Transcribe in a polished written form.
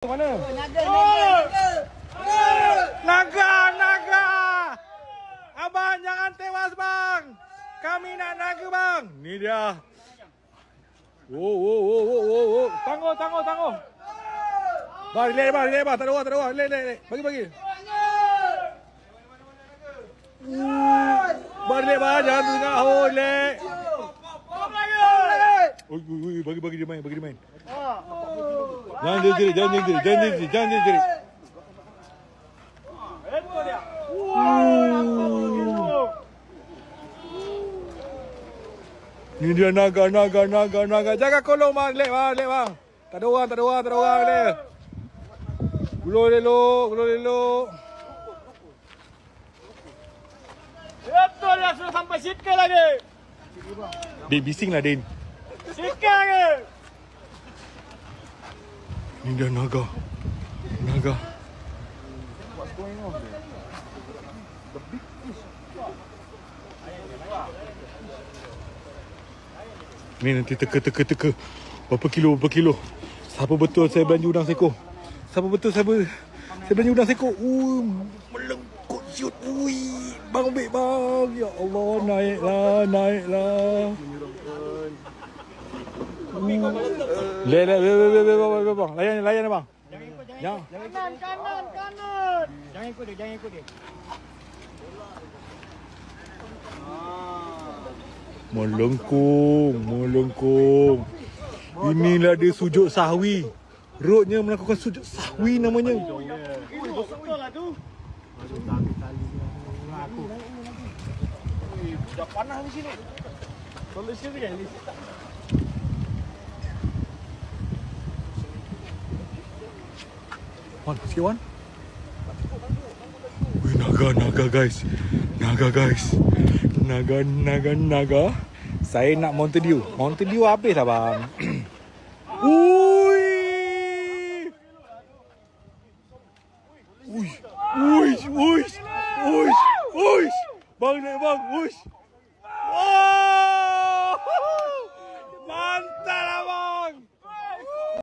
Mana? Naga! Abang jangan tewas bang. Kami nak naga bang. Ni dia. Oh. Tangguh. Bang, relax bang. Tak ada orang. Relax. Bagi. Bang, relax bang. Jangan tengah. Oh, relax. Bagi dia main. Jangan jerit. Ni dia naga. Jaga kolong bang, lek bang. Tak ada orang lek. Gulung elok. Betul dia sudah sampai sikit lagi. Din, bising lah Din. Sikit lagi. Ni dia naga. Ni nanti teka. Berapa kilo? Siapa betul saya belanja udang seko? Saya belanja udang seko? Melengkut siut. Bang ambil bang. Ya Allah, naiklah. Bang. Layan bang. Jangan. Kanan. Jangan ikut dia. Melengkung. Inilah dia sujud sahwi. Roadnya melakukan sujud sahwi namanya. Betul lah tu. Dah panas di sini. Boleh sini kan? Sikit Wan. Naga guys. Naga. Saya nak Mountain Dew. Mountain Dew habis lah bang. Ui. Bang naik bang. Wow.